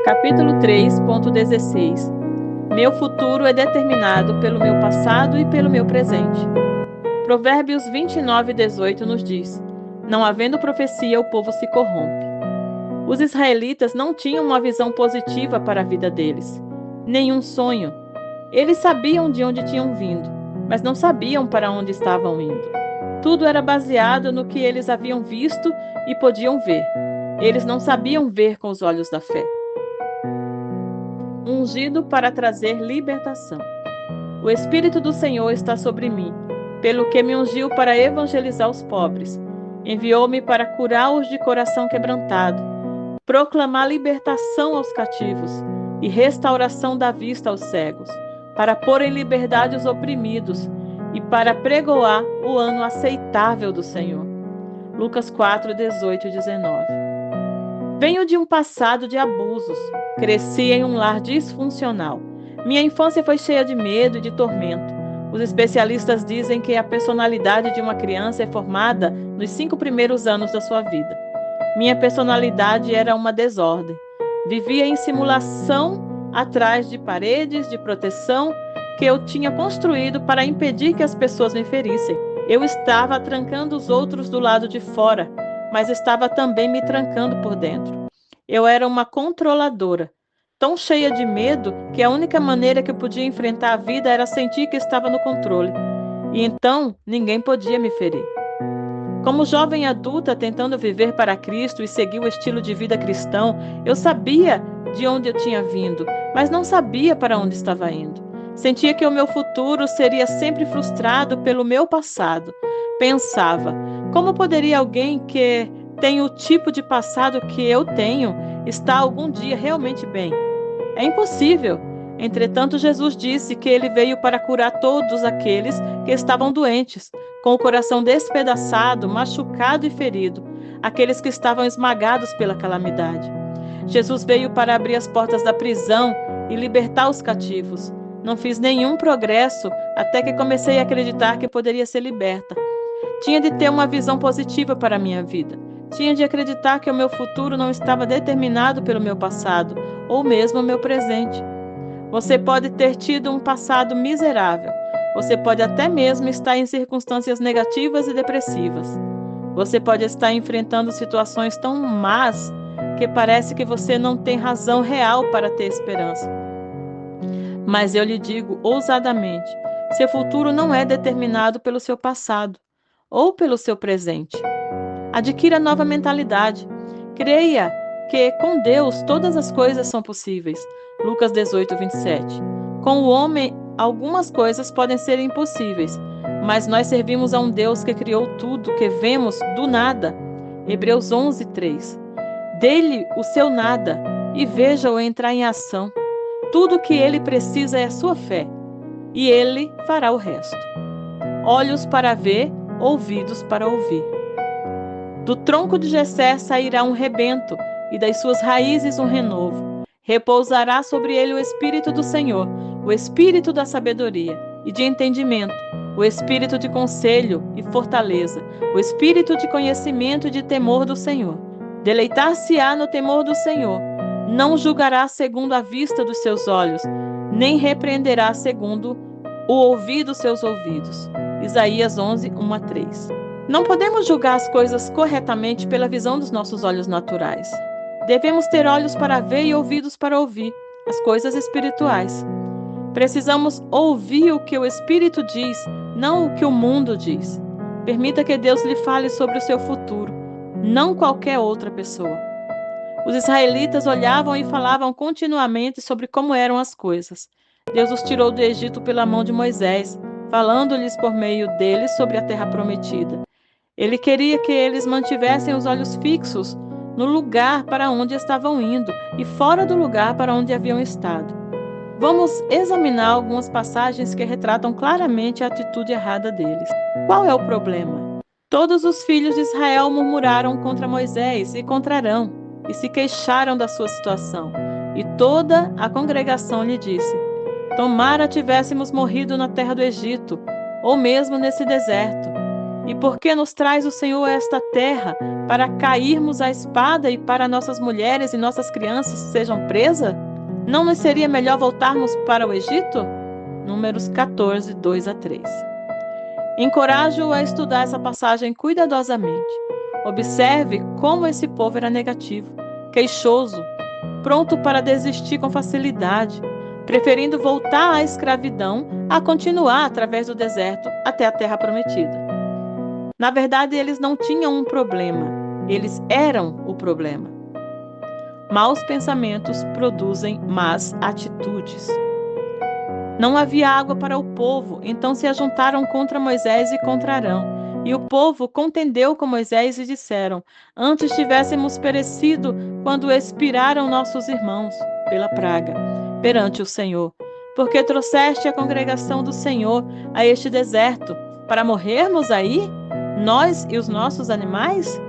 Capítulo 3.16. Meu futuro é determinado pelo meu passado e pelo meu presente. Provérbios 29:18 nos diz: não havendo profecia, o povo se corrompe. Os israelitas não tinham uma visão positiva para a vida deles, nenhum sonho. Eles sabiam de onde tinham vindo, mas não sabiam para onde estavam indo. Tudo era baseado no que eles haviam visto e podiam ver. Eles não sabiam ver com os olhos da fé. Ungido para trazer libertação. O Espírito do Senhor está sobre mim, pelo que me ungiu para evangelizar os pobres. Enviou-me para curar os de coração quebrantado, proclamar libertação aos cativos e restauração da vista aos cegos, para pôr em liberdade os oprimidos e para pregoar o ano aceitável do Senhor. Lucas 4:18 e 19. Venho de um passado de abusos. Cresci em um lar disfuncional. Minha infância foi cheia de medo e de tormento. Os especialistas dizem que a personalidade de uma criança é formada nos 5 primeiros anos da sua vida. Minha personalidade era uma desordem. Vivia em simulação atrás de paredes de proteção que eu tinha construído para impedir que as pessoas me ferissem. Eu estava trancando os outros do lado de fora, mas estava também me trancando por dentro. Eu era uma controladora, tão cheia de medo que a única maneira que eu podia enfrentar a vida era sentir que estava no controle. E então ninguém podia me ferir. Como jovem adulta tentando viver para Cristo e seguir o estilo de vida cristão, eu sabia de onde eu tinha vindo, mas não sabia para onde estava indo. Sentia que o meu futuro seria sempre frustrado pelo meu passado. Pensava, como poderia alguém que tem o tipo de passado que eu tenho estar algum dia realmente bem? É impossível. Entretanto, Jesus disse que ele veio para curar todos aqueles que estavam doentes, com o coração despedaçado, machucado e ferido, aqueles que estavam esmagados pela calamidade. Jesus veio para abrir as portas da prisão e libertar os cativos. Não fiz nenhum progresso até que comecei a acreditar que poderia ser liberta. Tinha de ter uma visão positiva para a minha vida. Tinha de acreditar que o meu futuro não estava determinado pelo meu passado, ou mesmo o meu presente. Você pode ter tido um passado miserável. Você pode até mesmo estar em circunstâncias negativas e depressivas. Você pode estar enfrentando situações tão más que parece que você não tem razão real para ter esperança. Mas eu lhe digo ousadamente, seu futuro não é determinado pelo seu passado ou pelo seu presente. Adquira nova mentalidade. Creia que com Deus todas as coisas são possíveis. Lucas 18:27. Com o homem, algumas coisas podem ser impossíveis, mas nós servimos a um Deus que criou tudo que vemos do nada. Hebreus 11:3. Dê-lhe o seu nada e veja-o entrar em ação. Tudo o que ele precisa é a sua fé, e ele fará o resto. Olhos para ver, ouvidos para ouvir. Do tronco de Jessé sairá um rebento, e das suas raízes um renovo. Repousará sobre ele o Espírito do Senhor, o Espírito da sabedoria e de entendimento, o Espírito de conselho e fortaleza, o Espírito de conhecimento e de temor do Senhor. Deleitar-se-á no temor do Senhor. Não julgará segundo a vista dos seus olhos, nem repreenderá segundo o ouvido dos seus ouvidos. Isaías 11:1-3. Não podemos julgar as coisas corretamente pela visão dos nossos olhos naturais. Devemos ter olhos para ver e ouvidos para ouvir as coisas espirituais. Precisamos ouvir o que o Espírito diz, não o que o mundo diz. Permita que Deus lhe fale sobre o seu futuro, não qualquer outra pessoa. Os israelitas olhavam e falavam continuamente sobre como eram as coisas. Deus os tirou do Egito pela mão de Moisés, falando-lhes por meio deles sobre a terra prometida. Ele queria que eles mantivessem os olhos fixos no lugar para onde estavam indo e fora do lugar para onde haviam estado. Vamos examinar algumas passagens que retratam claramente a atitude errada deles. Qual é o problema? Todos os filhos de Israel murmuraram contra Moisés e contra Arão, e se queixaram da sua situação. E toda a congregação lhe disse: tomara tivéssemos morrido na terra do Egito, ou mesmo nesse deserto. E por que nos traz o Senhor a esta terra, para cairmos à espada e para nossas mulheres e nossas crianças sejam presas? Não nos seria melhor voltarmos para o Egito? Números 14, 2-3. Encorajo-o a estudar essa passagem cuidadosamente. Observe como esse povo era negativo, queixoso, pronto para desistir com facilidade, preferindo voltar à escravidão a continuar através do deserto até a terra prometida. Na verdade, eles não tinham um problema, eles eram o problema. Maus pensamentos produzem más atitudes. Não havia água para o povo, então se ajuntaram contra Moisés e contra Arão. E o povo contendeu com Moisés e disseram: antes tivéssemos perecido quando expiraram nossos irmãos pela praga perante o Senhor, porque trouxeste a congregação do Senhor a este deserto, para morrermos aí, nós e os nossos animais?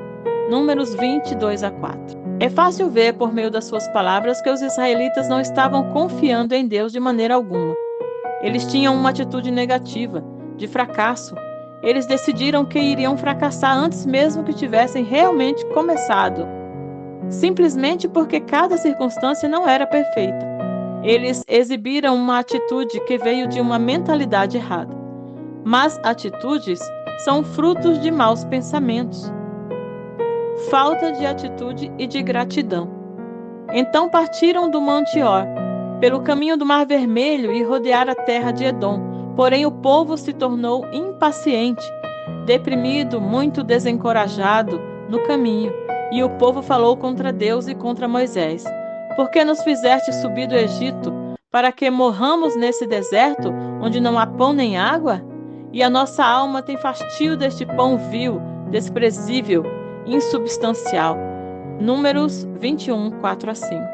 Números 22-4. É fácil ver por meio das suas palavras que os israelitas não estavam confiando em Deus de maneira alguma. Eles tinham uma atitude negativa, de fracasso. Eles decidiram que iriam fracassar antes mesmo que tivessem realmente começado, simplesmente porque cada circunstância não era perfeita. Eles exibiram uma atitude que veio de uma mentalidade errada. Mas atitudes são frutos de maus pensamentos, falta de atitude e de gratidão. Então partiram do Monte Or, pelo caminho do Mar Vermelho e rodearam a terra de Edom. Porém o povo se tornou impaciente, deprimido, muito desencorajado no caminho. E o povo falou contra Deus e contra Moisés: por que nos fizeste subir do Egito, para que morramos nesse deserto, onde não há pão nem água? E a nossa alma tem fastio deste pão vil, desprezível, insubstancial. Números 21, 4-5.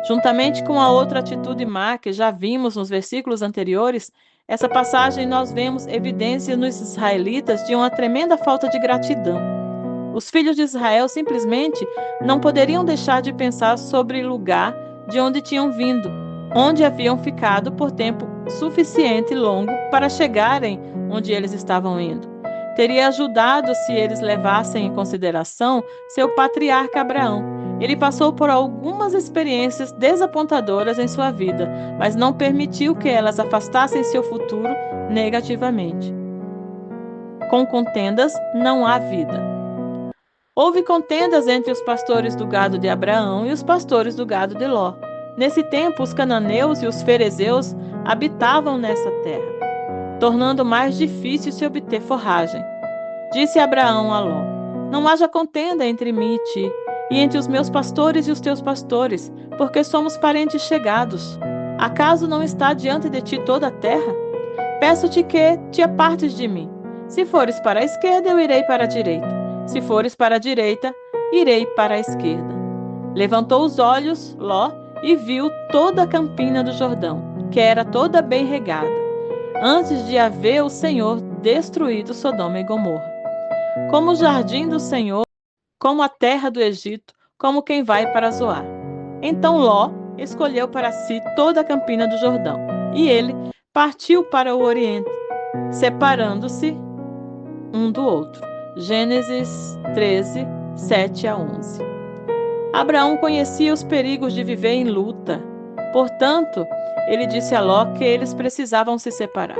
Juntamente com a outra atitude má que já vimos nos versículos anteriores, essa passagem nós vemos evidência nos israelitas de uma tremenda falta de gratidão. Os filhos de Israel simplesmente não poderiam deixar de pensar sobre o lugar de onde tinham vindo, onde haviam ficado por tempo suficiente longo para chegarem onde eles estavam indo. Teria ajudado se eles levassem em consideração seu patriarca Abraão. Ele passou por algumas experiências desapontadoras em sua vida, mas não permitiu que elas afastassem seu futuro negativamente. Com contendas não há vida. Houve contendas entre os pastores do gado de Abraão e os pastores do gado de Ló. Nesse tempo, os cananeus e os ferezeus habitavam nessa terra, tornando mais difícil se obter forragem. Disse Abraão a Ló: não haja contenda entre mim e ti, e entre os meus pastores e os teus pastores, porque somos parentes chegados. Acaso não está diante de ti toda a terra? Peço-te que te apartes de mim. Se fores para a esquerda, eu irei para a direita. Se fores para a direita, irei para a esquerda. Levantou os olhos, Ló, e viu toda a campina do Jordão, que era toda bem regada, antes de haver o Senhor destruído Sodoma e Gomorra. Como o jardim do Senhor, como a terra do Egito, como quem vai para Zoar. Então Ló escolheu para si toda a campina do Jordão, e ele partiu para o oriente, separando-se um do outro. Gênesis 13, 7-11. Abraão conhecia os perigos de viver em luta. Portanto, ele disse a Ló que eles precisavam se separar.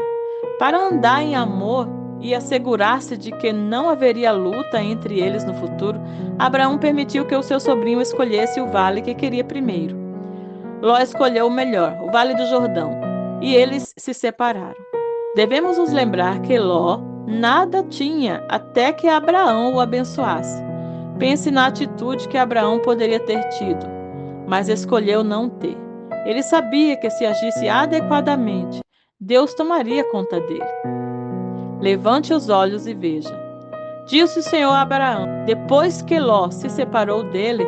Para andar em amor e assegurar-se de que não haveria luta entre eles no futuro, Abraão permitiu que o seu sobrinho escolhesse o vale que queria primeiro. Ló escolheu o melhor, o Vale do Jordão, e eles se separaram. Devemos nos lembrar que Ló nada tinha até que Abraão o abençoasse. Pense na atitude que Abraão poderia ter tido, mas escolheu não ter. Ele sabia que se agisse adequadamente, Deus tomaria conta dele. Levante os olhos e veja. Disse o Senhor a Abraão, depois que Ló se separou dele: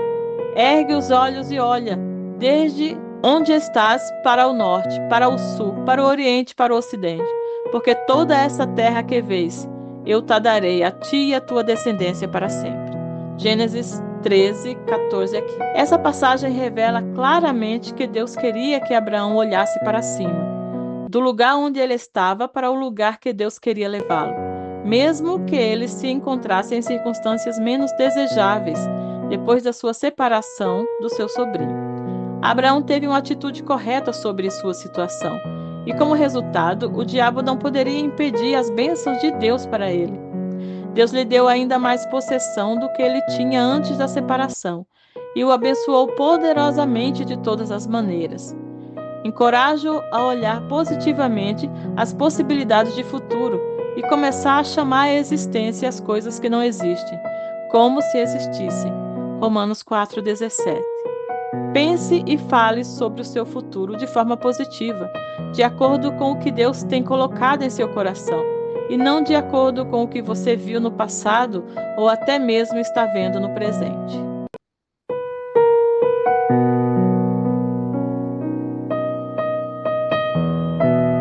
ergue os olhos e olha, desde onde estás para o norte, para o sul, para o oriente, para o ocidente, porque toda essa terra que vês, eu te darei a ti e a tua descendência para sempre. Gênesis 13, 14 aqui. Essa passagem revela claramente que Deus queria que Abraão olhasse para cima, do lugar onde ele estava para o lugar que Deus queria levá-lo. mesmo que ele se encontrasse em circunstâncias menos desejáveis depois da sua separação do seu sobrinho. Abraão teve uma atitude correta sobre sua situação, e como resultado, o diabo não poderia impedir as bênçãos de Deus para ele. Deus lhe deu ainda mais possessão do que ele tinha antes da separação, e o abençoou poderosamente de todas as maneiras. Encorajo-o a olhar positivamente as possibilidades de futuro e começar a chamar à existência as coisas que não existem, como se existissem. Romanos 4,17. Pense e fale sobre o seu futuro de forma positiva, de acordo com o que Deus tem colocado em seu coração, e não de acordo com o que você viu no passado ou até mesmo está vendo no presente.